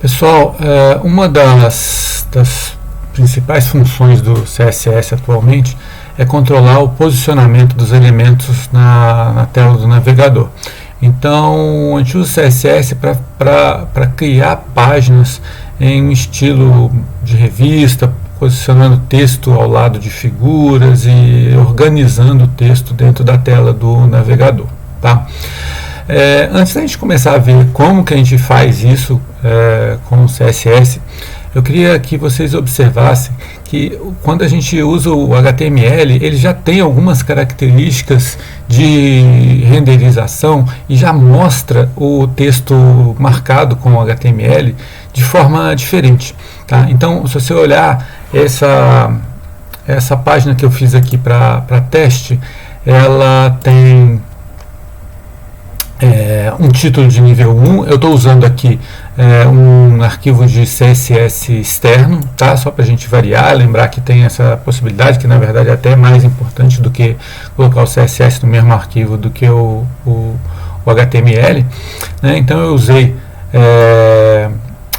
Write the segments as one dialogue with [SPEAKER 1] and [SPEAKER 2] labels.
[SPEAKER 1] Pessoal, uma das principais funções do CSS atualmente é controlar o posicionamento dos elementos na tela do navegador. Então, a gente usa o CSS para criar páginas em um estilo de revista, posicionando texto ao lado de figuras e organizando o texto dentro da tela do navegador. Tá? Antes da gente começar a ver como que a gente faz isso com o CSS, eu queria que vocês observassem que quando a gente usa o HTML, ele já tem algumas características de renderização e já mostra o texto marcado com o HTML de forma diferente. Tá? Então, se você olhar essa página que eu fiz aqui para teste, ela tem um título de nível 1, eu estou usando aqui um arquivo de CSS externo, tá? Só para a gente variar, lembrar que tem essa possibilidade, que na verdade é até mais importante do que colocar o CSS no mesmo arquivo do que o HTML, né? Então eu usei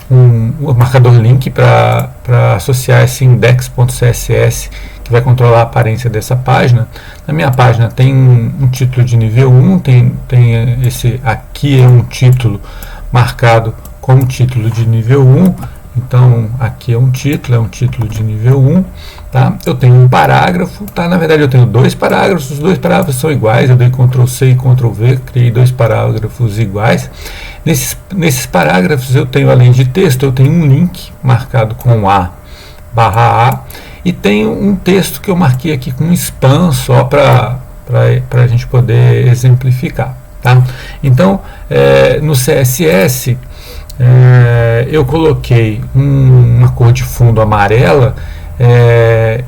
[SPEAKER 1] um marcador link para associar esse index.css que vai controlar a aparência dessa página. Na minha página tem um título de nível 1, tem esse aqui é um título marcado como título de nível 1, então aqui é um título de nível 1, tá? Eu tenho um parágrafo, tá? Na verdade eu tenho dois parágrafos, os dois parágrafos são iguais, eu dei Ctrl C e Ctrl V, criei dois parágrafos iguais. Nesses parágrafos eu tenho, além de texto, eu tenho um link marcado com A/A, e tem um texto que eu marquei aqui com spam só para a gente poder exemplificar. Tá? Então, no CSS, eu coloquei uma cor de fundo amarela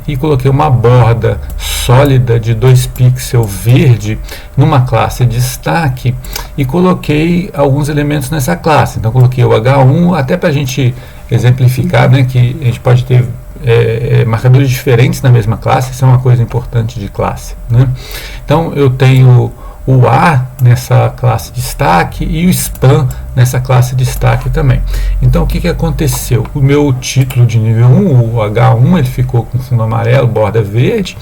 [SPEAKER 1] e coloquei uma borda sólida de 2 pixels verde numa classe destaque e coloquei alguns elementos nessa classe. Então, coloquei o H1 até para a gente exemplificar, né, que a gente pode ter marcadores diferentes na mesma classe. Isso é uma coisa importante de classe, né? Então eu tenho o A nessa classe destaque e o spam nessa classe destaque também. Então o que aconteceu? O meu título de nível 1, o H1, ele ficou com fundo amarelo, borda verde.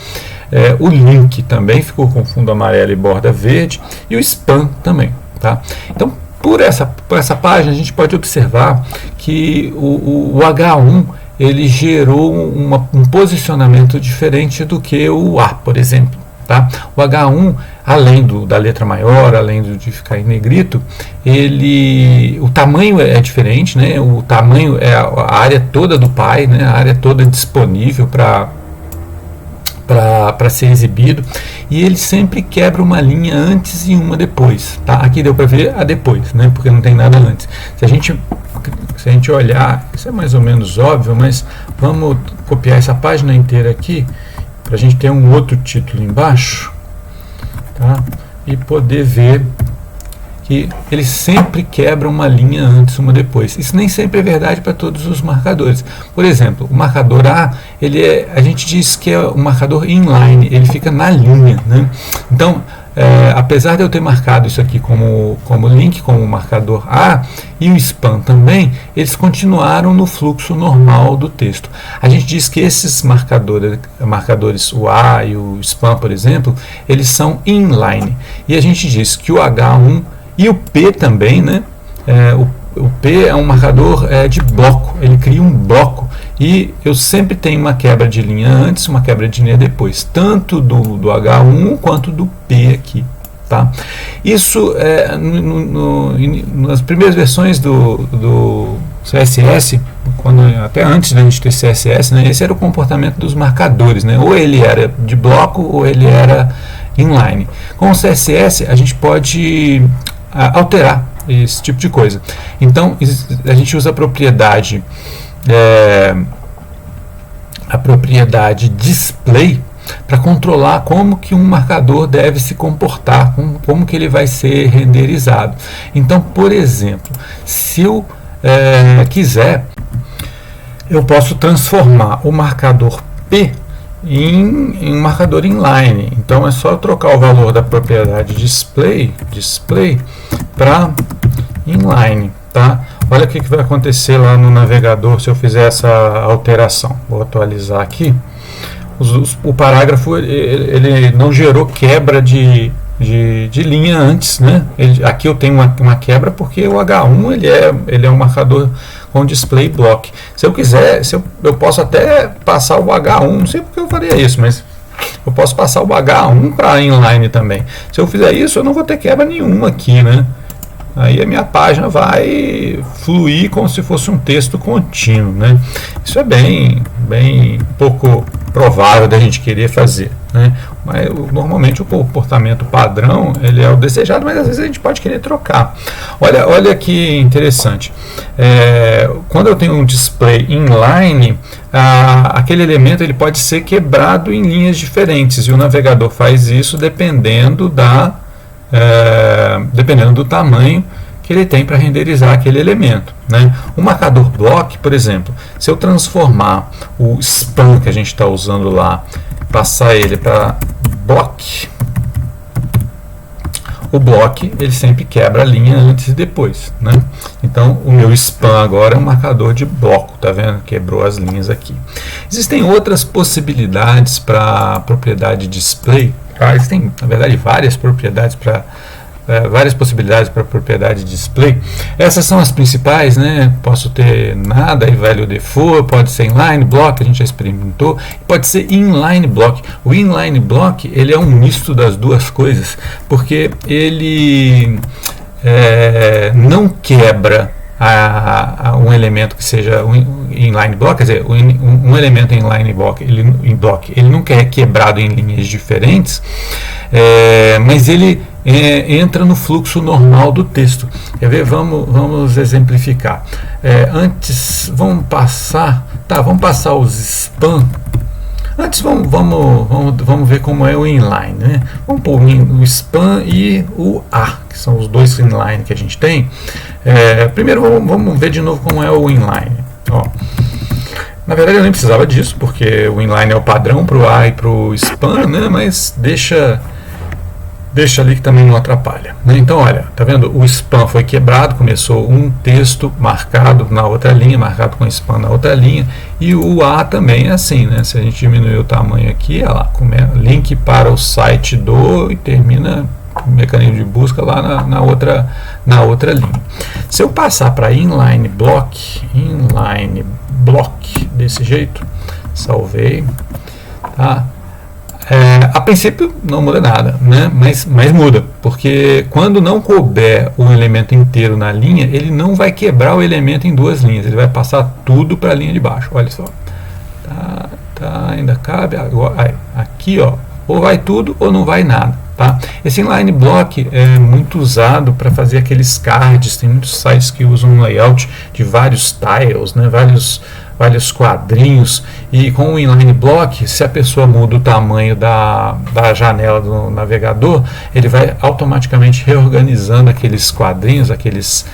[SPEAKER 1] O link também ficou com fundo amarelo e borda verde, e o spam também. Tá? Então por essa página a gente pode observar que o H1 ele gerou um posicionamento diferente do que o A, por exemplo. Tá? O H1, além da letra maior, além de ficar em negrito, o tamanho é diferente, né? O tamanho é a área toda do pai, né? A área toda disponível para ser exibido, e ele sempre quebra uma linha antes e uma depois. Tá? Aqui deu para ver a depois, né? Porque não tem nada antes. Se a gente olhar, isso é mais ou menos óbvio, mas vamos copiar essa página inteira aqui para a gente ter um outro título embaixo, tá? E poder ver que ele sempre quebra uma linha antes, uma depois. Isso nem sempre é verdade para todos os marcadores. Por exemplo, o marcador A, a gente diz que é um marcador inline, ele fica na linha, né? Então, apesar de eu ter marcado isso aqui como link, como marcador A, e o spam também, eles continuaram no fluxo normal do texto. A gente diz que esses marcadores, o A e o spam, por exemplo, eles são inline. E a gente diz que o H1 e o P também, né? O P é um marcador de bloco, ele cria um bloco, e eu sempre tenho uma quebra de linha antes, uma quebra de linha depois, tanto do H1 quanto do P aqui. Tá? Isso nas primeiras versões do CSS, até antes da gente ter CSS, né, esse era o comportamento dos marcadores, né? Ou ele era de bloco ou ele era inline. Com o CSS a gente pode alterar esse tipo de coisa. Então a gente usa a propriedade display para controlar como que um marcador deve se comportar, como que ele vai ser renderizado. Então, por exemplo, se eu quiser, eu posso transformar o marcador P em um marcador inline. Então é só trocar o valor da propriedade display para inline, tá? olha o que vai acontecer lá no navegador se eu fizer essa alteração. Vou atualizar aqui. O parágrafo ele não gerou quebra de linha antes, né? Aqui eu tenho uma quebra porque o H1 ele é um marcador com display block. Se eu quiser, eu posso até passar o H1, não sei porque eu faria isso, mas eu posso passar o H1 para inline também. Se eu fizer isso, eu não vou ter quebra nenhuma aqui, né? Aí a minha página vai fluir como se fosse um texto contínuo, né? Isso é bem pouco provável da gente querer fazer, né? Mas normalmente o comportamento padrão ele é o desejado, mas às vezes a gente pode querer trocar. Olha que interessante. Quando eu tenho um display inline, aquele elemento ele pode ser quebrado em linhas diferentes e o navegador faz isso dependendo do tamanho que ele tem para renderizar aquele elemento, né? O marcador block, por exemplo, se eu transformar o span que a gente está usando lá, passar ele para block, o block ele sempre quebra a linha antes e depois, né? Então o meu span agora é um marcador de bloco, tá vendo? Quebrou as linhas aqui. Existem outras possibilidades para a propriedade display. Existem, na verdade, várias possibilidades para a propriedade display. Essas são as principais, né? Posso ter nada e value default, pode ser inline block, a gente já experimentou, pode ser inline block. O inline block ele é um misto das duas coisas, porque ele não quebra um elemento que seja um inline block, quer dizer, um elemento em inline block, ele nunca é quebrado em linhas diferentes, mas ele entra no fluxo normal do texto. Quer ver? Vamos exemplificar. Antes, vamos passar os span. Antes vamos ver como é o inline, né? Vamos pôr o span e o A, que são os dois inline que a gente tem. Primeiro vamos ver de novo como é o inline. Ó, na verdade eu nem precisava disso, porque o inline é o padrão para o A e para o span, né? Mas deixa ali que também não atrapalha, né? Então olha, tá vendo? O span foi quebrado, começou um texto marcado na outra linha, marcado com span na outra linha, e o A também é assim, né? Se a gente diminuir o tamanho aqui, olha lá, link para o site e termina o mecanismo de busca lá na outra linha. Se eu passar para inline block desse jeito, salvei, tá? A princípio não muda nada, né? mas muda, porque quando não couber um elemento inteiro na linha, ele não vai quebrar o elemento em duas linhas, ele vai passar tudo para a linha de baixo. Olha só, ainda cabe agora, aqui ó, ou vai tudo ou não vai nada, tá? Esse inline block é muito usado para fazer aqueles cards. Tem muitos sites que usam um layout de vários tiles, né? vários quadrinhos, e com o inline block, se a pessoa muda o tamanho da janela do navegador, ele vai automaticamente reorganizando aqueles quadrinhos, aqueles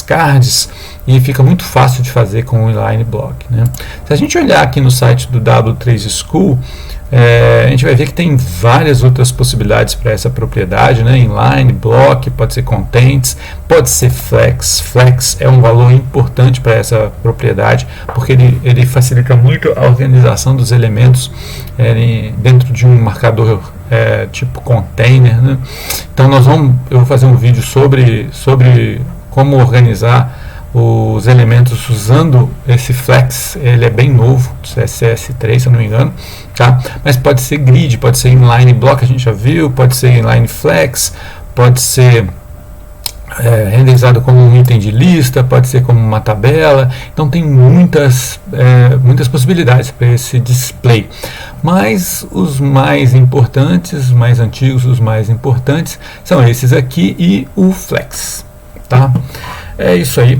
[SPEAKER 1] cards, e fica muito fácil de fazer com o inline block, né? Se a gente olhar aqui no site do W3 School, a gente vai ver que tem várias outras possibilidades para essa propriedade, né? Inline, block, pode ser contents, pode ser flex. Flex é um valor importante para essa propriedade, porque ele facilita muito a organização dos elementos dentro de um marcador tipo container, né? Então eu vou fazer um vídeo sobre como organizar os elementos usando esse flex. Ele é bem novo, CSS3 se eu não me engano, tá? Mas pode ser grid, pode ser inline block, a gente já viu, pode ser inline flex, pode ser renderizado como um item de lista, pode ser como uma tabela. Então tem muitas possibilidades para esse display, mas os mais importantes, os mais antigos, os mais importantes são esses aqui e o flex, tá? É isso aí.